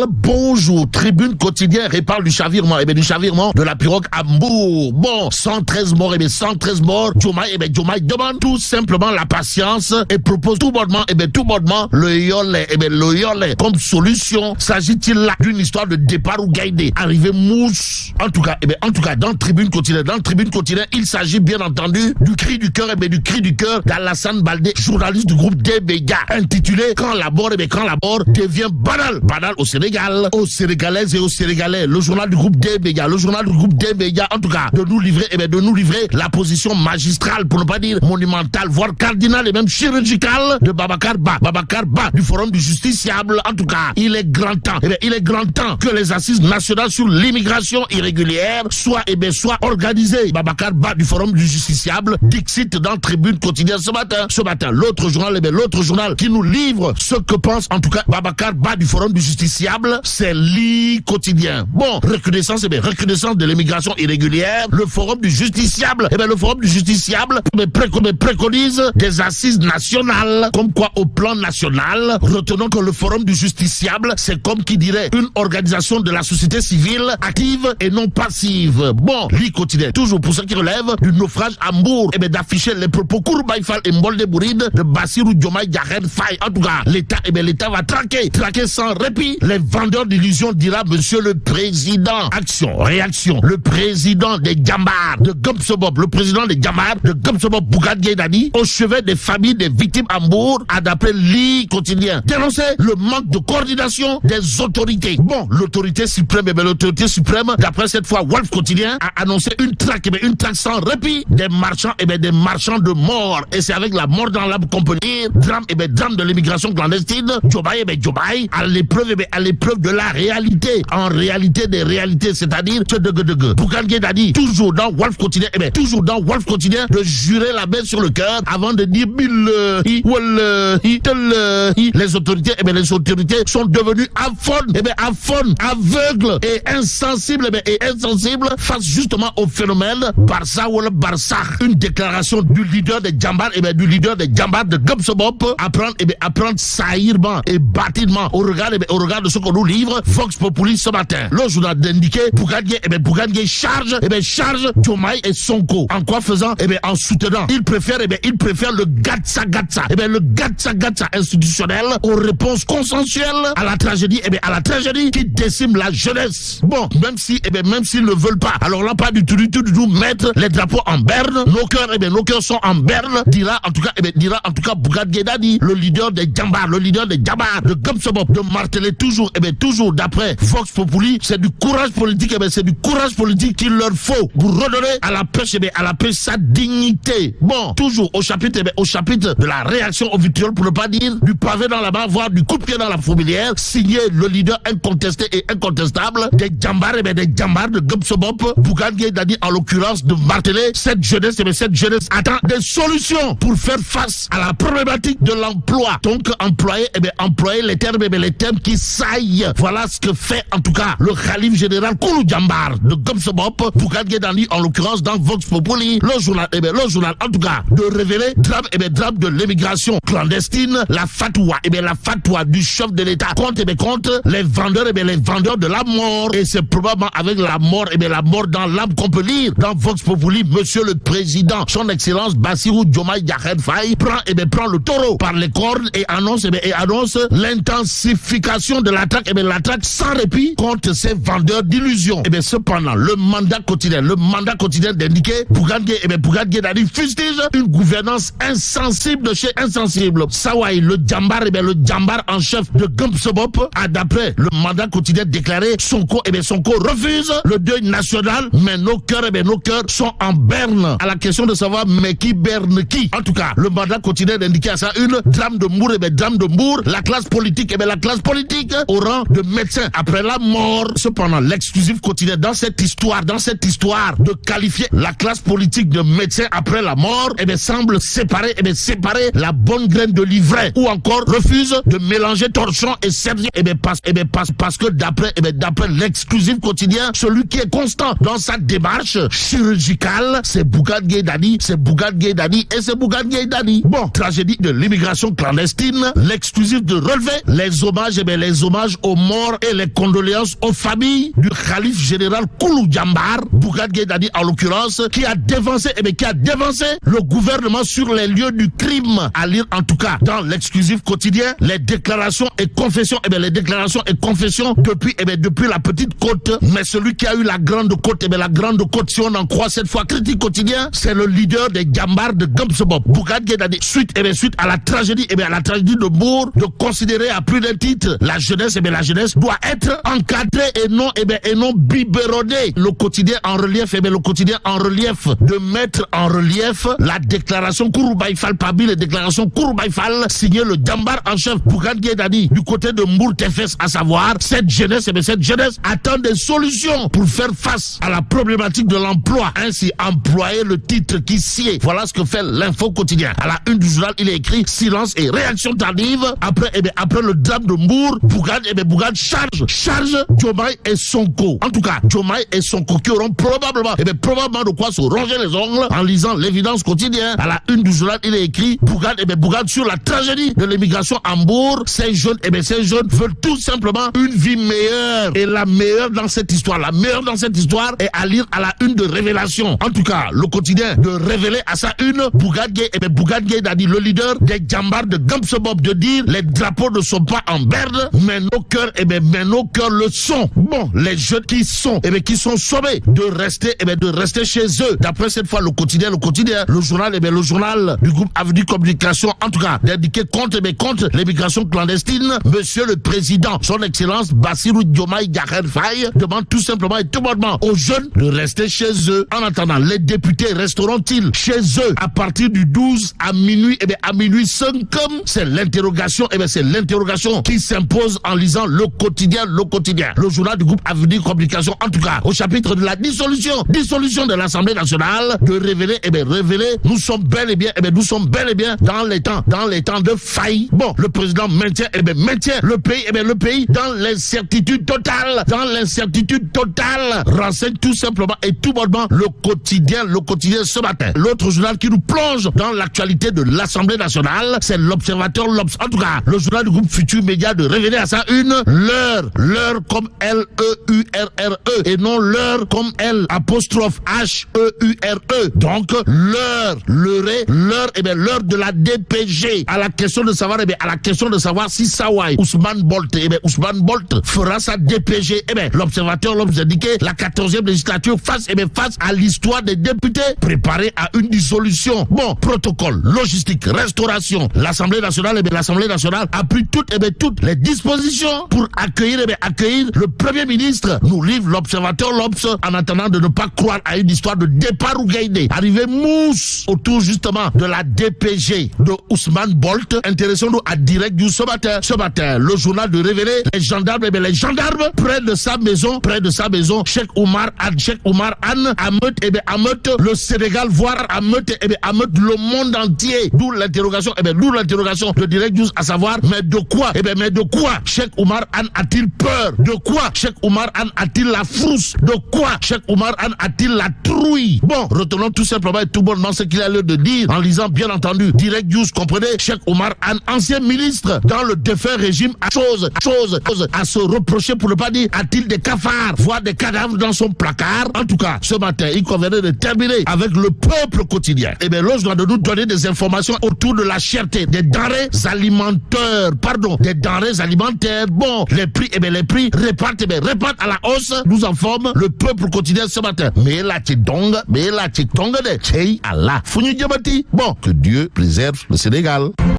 Bonjour, Tribune quotidien reparle du chavirement, du chavirement de la pirogue à Hambourg. Bon, 113 morts, 113 morts. Diomaye demande tout simplement la patience et propose tout bonnement, le yolé, comme solution. S'agit-il là d'une histoire de départ ou gaïdé, arrivée mousse? En tout cas, dans Tribune quotidien, il s'agit bien entendu du cri du cœur, d'Alassane Baldé, journaliste du groupe DBGA, intitulé Quand la mort devient banal au Sénégal, aux Sénégalaises et aux Sénégalais. Le journal du groupe DBGA, en tout cas, de nous livrer la position magistrale, pour ne pas dire monumentale, voire cardinale et même chirurgicale de Babacar Ba, du Forum du Justiciable. En tout cas, il est grand temps que les assises nationales sur l'immigration irrégulière soient organisées. Babacar Ba du Forum du Justiciable, dixit dans Tribune quotidien ce matin. L'autre journal qui nous livre ce que pense en tout cas Babacar Ba du Forum du Justiciable, c'est l'I quotidien. Bon, recrudescence de l'immigration irrégulière. Le Forum du Justiciable, préconise des assises nationales. Comme quoi, au plan national, retenons que le Forum du Justiciable, c'est comme qui dirait une organisation de la société civile active et non passive. Bon, l'I quotidien, toujours pour ce qui relève du naufrage à Hambourg, d'afficher les propos Kourbaïfal et Mbolde Bouride de Bassirou Diomaye Diakhar Faye. En tout cas, l'État va traquer sans répit les vendeurs d'illusions, dira Monsieur le Président. Action, réaction. Le président des Djambars de Gomsobop, Bougane Gueye Dany, au chevet des familles des victimes à Hambourg, a d'après l'I quotidien dénoncé le manque de coordination des autorités. Bon, l'autorité suprême, d'après cette fois Wolf quotidien, a annoncé une traque sans répit des marchands de mort. Et c'est avec la mort dans l'âme qu'on peut dire drame de l'immigration clandestine. Diomaye à l'épreuve de la réalité, en réalité des réalités, c'est-à-dire Bougane Gueye Dany, toujours dans Wolf quotidien, de jurer la main sur le cœur avant de dire les autorités sont devenues aveugles et insensibles face justement au phénomène Barça ou le Barça. Une déclaration du leader des Djambars de Gomsobop à prendre saillement et bâtiment au regard de ce qu'on nous livre Vox Populi ce matin. Le journal d'indiquer Bougane Gueye charge Diomaye et Sonko. En quoi faisant? En soutenant. Il préfère le gatsa institutionnel aux réponses consensuelles à la tragédie qui décime la jeunesse. Bon, même s'ils ne veulent pas, alors là pas du tout mettre les drapeaux en berne. Nos cœurs sont en berne, dira en tout cas Bougane Gueye Dany, le leader des Djambars de Gomsobop, de marteler toujours d'après Vox Populi, c'est du courage politique qu'il leur faut pour redonner à la pêche sa dignité. Bon, toujours au chapitre de la réaction au vitriol, pour ne pas dire du pavé dans la main, voire du coup de pied dans la fourmilière, signé le leader incontesté et incontestable des Djambars de Gomsobop, Bougane Gueye Dany, en l'occurrence, de marteler cette jeunesse attend des solutions pour faire face à la problématique de l'emploi. Donc employer les termes qui saillent. Voilà ce que fait en tout cas le khalife général Koulou Djambar de Gomsobop, Bougane Gueye Dany, en l'occurrence dans Vox Populi. Le journal en tout cas de révéler drame de l'immigration clandestine, la fatwa du chef de l'État contre les vendeurs de la mort. Et c'est probablement avec la mort dans l'âme qu'on peut lire dans Vox Populi, Monsieur le Président, son Excellence Bassirou Diomaye Diakhar Faye prend le taureau par les cornes et annonce l'intensification de l'attaque sans répit contre ces vendeurs d'illusions. Cependant, le mandat quotidien d'indiquer Bougane Gueye Dany fustige une gouvernance insensible de chez insensible. Sawai, le Djambar en chef de Gomsobop, a d'après le mandat quotidien déclaré Sonko refuse le deuil national, mais nos cœurs sont en berne. À la question de savoir mais qui berne qui. En tout cas, le mandat quotidien d'indiquer à ça une drame de Mour, la classe politique au rang de médecin après la mort. Cependant, l'exclusif quotidien dans cette histoire de qualifier la classe politique de médecin après la mort, semble séparer la bonne graine de l'ivraie, ou encore refuse de mélanger torchon et serviette. Parce que d'après l'exclusif quotidien, celui qui est constant dans sa démarche chirurgicale, c'est Bougane Gueye Dany. Bon, tragédie de l'immigration clandestine, l'exclusif de relever les hommages les hommages aux morts et les condoléances aux familles du calife général Koulou Jambar, Bougane Gueye Dany en l'occurrence, qui a dévancé le gouvernement sur les lieux du crime. À lire en tout cas dans l'exclusif quotidien les déclarations et confessions, depuis la petite côte. Mais celui qui a eu la grande côte, la grande côte, si on en croit cette fois Critique Quotidien, c'est le leader des Jambars de Gamsebob, Bougane Gueye Dany. Suite à la tragédie, de Mbour, de considérer à plus d'un titre la jeunesse, la jeunesse doit être encadrée et non biberonnée. Le quotidien en relief, de mettre en relief la déclaration Kouroubaï Fall, parmi les déclarations Kouroubaï Fall, signé le Jambar en chef Bougane Gueye Dany du côté de Mbour Tefes, à savoir cette jeunesse attend des solutions pour faire face à la problématique de l'emploi. Ainsi employer le titre qui sied. Voilà ce que fait l'info quotidien. À la une du journal, il est écrit silence et réaction tardive après le drame de Mbour. Bougane charge Diomaye et Sonko. En tout cas, Diomaye et Sonko qui auront probablement de quoi se ronger les ongles en lisant l'évidence quotidien. À la une du journal, il est écrit Bougane sur la tragédie de l'immigration à Mbour. Ces jeunes veulent tout simplement une vie meilleure. Et la meilleure dans cette histoire est à lire à la une de Révélation. En tout cas, le quotidien de révéler à sa une Bougane Gueye Dany, le leader des Jambars de Gamsebob, de dire les drapeaux ne sont pas en berne, mais nos cœurs le sont. Bon, les jeunes qui sont sommés de rester chez eux. D'après cette fois le quotidien, le journal du groupe Avenue Communication, en tout cas, d'indiquer contre l'immigration clandestine, monsieur le président, son excellence Bassirou Diomaye Diakhar Faye demande tout simplement et tout bonnement aux jeunes de rester chez eux. En attendant, les députés resteront-ils chez eux à partir du 12 à minuit, à minuit 5, c'est l'interrogation, qui s'impose en lisant le quotidien, le journal du groupe Avenir Communication, en tout cas, au chapitre de la dissolution de l'Assemblée nationale, de révéler, nous sommes bel et bien dans les temps de faille. Bon, le président maintient le pays dans l'incertitude totale, renseigne tout simplement et tout bonnement le quotidien ce matin. L'autre journal qui nous plonge dans l'actualité de l'Assemblée nationale, c'est l'Observateur L'Obs. En tout cas, le journal du groupe Futur Média de révéler à sa une l'heure comme L-E-U-R-R-E et non l'heure comme L''H-E-U-R-E. Donc, l'heure de la DPG. À la question de savoir, si Sawai, Ousmane Bolt fera sa DPG. L'Observateur L'Obs indiquait la 14e législature face à l'histoire des députés préparés à une dissolution. Bon, protocole, logistique, restauration. L'Assemblée nationale a pris toutes les dispositions pour accueillir le Premier ministre. Nous livre l'Observateur L'Obs en attendant de ne pas croire à une histoire de départ ou gaïdé. Arrivé mousse autour justement de la DPG de Ousmane Bolt. Intéressons-nous à Direct News ce matin. Le journal de révéler les gendarmes près de sa maison, Cheikh Oumar Anne, Ameute, le Sénégal, voire Ameute le monde entier. D'où l'interrogation de Direct News, à savoir, mais de quoi Cheikh Oumar Anne a-t-il peur? De quoi Cheikh Oumar Anne a-t-il la frousse? De quoi Cheikh Oumar Anne a-t-il la trouille? Bon, retenons tout simplement et tout bonnement ce qu'il a l'air de dire en lisant, bien entendu, Direct News. Comprenez, Cheikh Oumar Anne, ancien ministre dans le défunt régime, a chose à se reprocher, pour ne pas dire, a-t-il des cafards, voire des cadavres dans son placard? En tout cas, ce matin, il convenait de terminer avec le peuple quotidien. L'autre doit de nous donner des informations autour de la cherté des denrées alimentaires. Bon, les prix repartent à la hausse, nous informe le peuple quotidien ce matin. Mais la tongue de Tchei Allah. Bon, que Dieu préserve le Sénégal.